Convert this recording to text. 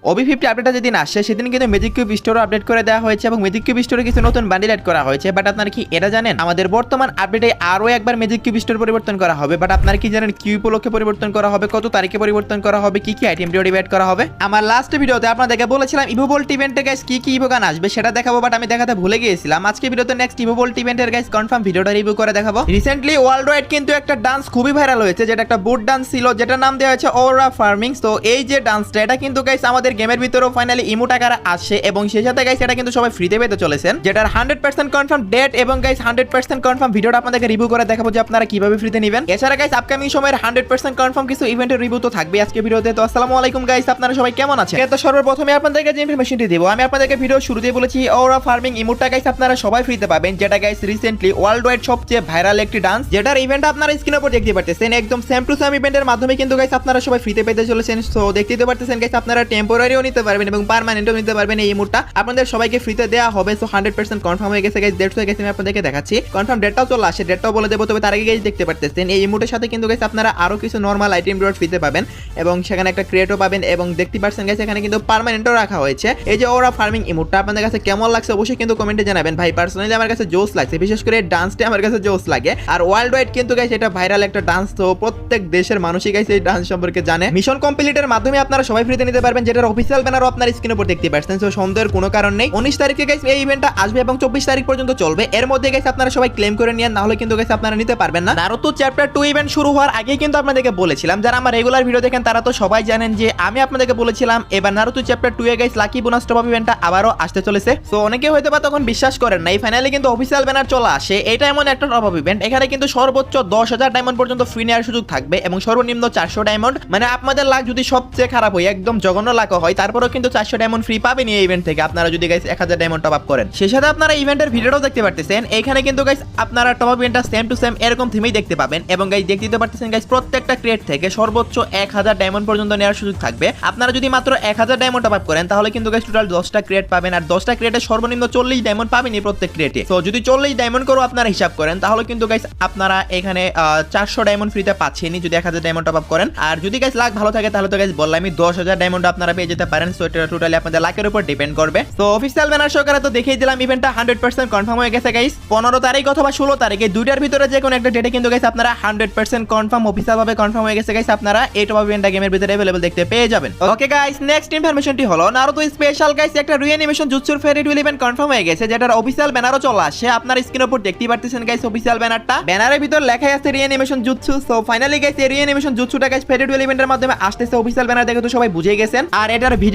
Obi 50 আপডেটটা যেদিন আসছে সেদিন কিন্তু ম্যাজিক কিউব স্টোরও আপডেট করে দেওয়া হয়েছে এবং ম্যাজিক কিউব স্টোরে কিছু নতুন বান্ডিল অ্যাড করা হয়েছে। বাট আপনারা কি এটা জানেন আমাদের বর্তমান আপডেটে আরো একবার ম্যাজিক কিউব স্টোর পরিবর্তন করা হবে। বাট আপনারা কি জানেন কি উপলক্ষে পরিবর্তন করা হবে, কত তারিখে পরিবর্তন করা হবে, কি কি আইটেম রিওয়ার্ড অ্যাড করা হবে। আমার লাস্ট ভিডিওতে আপনাদেরকে বলেছিলাম ইভো বোল্ট ইভেন্টে গাইস কি কি ইভো গান আসবে সেটা দেখাবো, বাট আমি দেখাতে ভুলে গিয়েছিলাম। আজকে ভিডিওতে নেক্সট ইভো বোল্ট ইভেন্টের গাইস কনফার্ম ভিডিওটা রিভিউ করে দেখাবো। রিসেন্টলি ওয়ার্ল্ড ওয়াইড কিন্তু একটা ডান্স খুবই ভাইরাল হয়েছে, যেটা একটা বুট ডান্স ছিল, যেটার নাম দেওয়া হয়েছে ওরা ফার্মিং। তো এই যে ডান্সটা এটা কিন্তু গাইস আমাদের গেমের ভিতরেও ফাইনালি ইমোট আকারে আসছে এবং সেই সাথে গাইস এটা কিন্তু সবাই ফ্রিতে পেতে চলেছেন, যেটার 100% কনফার্ম ডেট এবং গাইস 100% কনফার্ম ভিডিওটা আপনাদেরকে রিভিউ করে দেখাবো যে আপনারা কিভাবে ফ্রিতে নেবেন। এছাড়া গাইস আপকামিং সময়ের 100% কনফার্ম কিছু ইভেন্টের রিভিউ তো থাকবে আজকে ভিডিওতে। তো আসসালামু আলাইকুম গাইস, আপনারা সবাই কেমন আছেন? তো সর্বপ্রথমে আপনাদেরকে যে ইনফরমেশনটি দেব, আমি আপনাদেরকে ভিডিও শুরুতেই বলেছি ওরা ফার্মিং ইমোটটা গাইস আপনারা সবাই ফ্রিতে পাবেন, যেটা গাইস রিসেন্টলি ওয়ার্ল্ড ওয়াইড সবচেয়ে ভাইরাল একটি ডান্স, যেটার ইভেন্ট আপনারা স্ক্রিনের উপর দেখতে পারতেছেন। একদম সেম টু সেম ইভেন্টের মাধ্যমে কিন্তু গাইস আপনারা সবাই ফ্রিতে পেতে চলেছেন। সো দেখতে পারতেছেন গাইস আপনারা টেম্পোরারিও নিতে পারবেন এবং পার্মানেন্টও নিতে পারবেন। এই ইমোটটা আপনাদের সবাইকে ফ্রিতে দেওয়া হবে। সো 100% কনফার্ম হয়ে গেছে গাইস, ডেট হয়ে গেছে, আমি আপনাদেরকে দেখাচ্ছি। কনফার্ম ডেটটাও চলে আসে, ডেটটাও বলে দেবো। তবে তার আগে গাইস দেখতে পারতেছেন এই ইমোটের সাথে কিন্তু গাইস আপনারা আরো কিছু নরমাল আইটেম রিওয়ার্ড ফ্রিতে পাবেন এবং সেখানে একটা ক্রিয়েটও পাবেন এবং দেখতে পাচ্ছেন গাইস এখানে কিন্তু পার্মানেন্টও রাখা হয়েছে। এই যে ওরা ফার্মিং ইমোটটা আপনাদের কাছে কেমন লাগছে অবশ্যই কিন্তু কমেন্টে জানাবেন। ভাই পার্সোনালি আমার কাছে জোস লাগছে, বিশেষ করে ডান্সটা আমার কাছে জোস লাগে। আর ওয়ার্ল্ড ওয়াইড কিন্তু গাইস এটা ভাইরাল একটা ডান্স, তো প্রত্যেক দেশের মানুষই গাইস এই ডান্স সম্পর্কে জানে। মিশন কমপ্লিটের মাধ্যমে আপনারা সবাই ফ্রিতে নিতে পারবেন, যেটার অফিসিয়াল ব্যানারও আপনার স্ক্রিনের উপর দেখতে পাচ্ছেন। সো সন্দেহের কোনো কারণ নেই। 19 তারিখে গাইস এই ইভেন্টটা আসবে এবং 24 তারিখ পর্যন্ত চলবে। এর মধ্যে গাইস আপনারা সবাই ক্লেম করে নিন, না হলে কিন্তু গাইস আপনারা নিতে পারবেন না। নারুতো চ্যাপ্টার 2 ইভেন্ট শুরু হওয়ার আগে কিন্তু আপনাদেরকে বলেছিলাম, যারা আমার রেগুলার ভিডিও দেখেন তারা তো সবাই জানেন যে আমি আপনাদেরকে বলেছিলাম এবার নারুতো চ্যাপ্টার 2 এ guys lucky bonus top up ইভেন্টটা আবারও আসতে চলেছে। সো অনেকে হয়তো বা তখন বিশ্বাস করেন না, এই ফাইনালি কিন্তু অফিসিয়াল ব্যানার চলে আসে। এটা এমন একটা টপ আপ ইভেন্ট, এখানে কিন্তু সর্বোচ্চ 10,000 ডায়মন্ড পর্যন্ত ফ্রি নেওয়ার সুযোগ থাকবে এবং সর্বনিম্ন 400 ডায়মন্ড। মানে আপনাদের লাক যদি সবচেয়ে খারাপ হয়, একদম জঘন্য লাক হয়, তারপরেও কিন্তু 400 ডায়মন্ড ফ্রি পাবেন এই ইভেন্ট থেকে, আপনারা যদি গাইস 1000 ডায়মন্ড টপ আপ করেন। সেই সাথে আপনারা ইভেন্টের ভিডিওটাও দেখতে পারতেছেন। এখানে কিন্তু গাইস আপনারা টপ আপ ইভেন্টটা সেম টু সেম এরকম থিমেই দেখতে পাবেন এবং গাইস দেখতে পারতেছেন গাইস প্রত্যেকটা ক্রিয়েট থেকে সর্বোচ্চ 1000 ডায়মন্ড পর্যন্ত নেওয়ার সুযোগ থাকবে। আপনারা যদি মাত্র 1000 ডায়মন্ড টপ আপ করেন তাহলে কিন্তু গাইস টোটাল 10টা ক্রিয়েট পাবেন, আর 10টা ক্রিয়েটে সর্বনিম্ন 40 ডায়মন্ড পাবেন এই প্রত্যেক ক্রিয়েটে। সো যদি 40 ডায়মন্ড করে আপনারা হিসাব করেন তাহলে কিন্তু গাইস আপনারা এখানে 400 ডায়মন্ড ফ্রিতে পাচ্ছেনই যদি 1000 ডায়মন্ড টপ আপ করেন। আর যদি গাইস লাক ভালো থাকে তাহলে তো গাইস বললাম আমি 10,000 ডায়মন্ড আপনারা পেয়ে যেতে পারেন। সো এটা টোটালি আপনাদের লাকের উপর ডিপেন্ড করবে। তো অফিসিয়াল ব্যানার সহকারে তো দেখিয়ে দিলাম ইভেন্টটা 100% কনফার্ম হয়ে গেছে গাইস। 15 তারিখ অথবা 16 তারিখে দুইটার ভিতরে যে কোনো একটা ডেটে কিন্তু গাইস আপনারা 100% কনফার্ম অফিসিয়াল ভাবে কনফার্ম হয়ে গেছে গাইস, আপনারা এই টপ আপ ইভেন্টটা গেমের ভিতরে अवेलेबल দেখতে পেয়ে যাবেন। ওকে গাইস, নেক্সট ইনফরমেশনটি হলো নারুতো স্পেশাল গাইস একটা রিঅ্যানিমেশন জুৎসুর ফেরি টুইল ইভেন্ট কনফার্ম হয়ে গেছে, যেটার অফিসিয়াল ব্যানারও চলে আসে। আপনারা স্ক্রিনের উপর দেখতে পারতেছেন গাইস অফিসিয়াল ব্যানারটা, ব্যানারের ভিতর লেখাই আছে রিঅ্যানিমেশন জুৎসু। সো ফাইনালি গাইস এই রিঅ্যানিমেশন জুৎসুটা গাইস ফেরি টুইল ইভেন্টের মাধ্যমে আসতেছে। অফিসিয়াল ব্যানার দেখে তো সবাই বুঝে গেছেন। আর এটার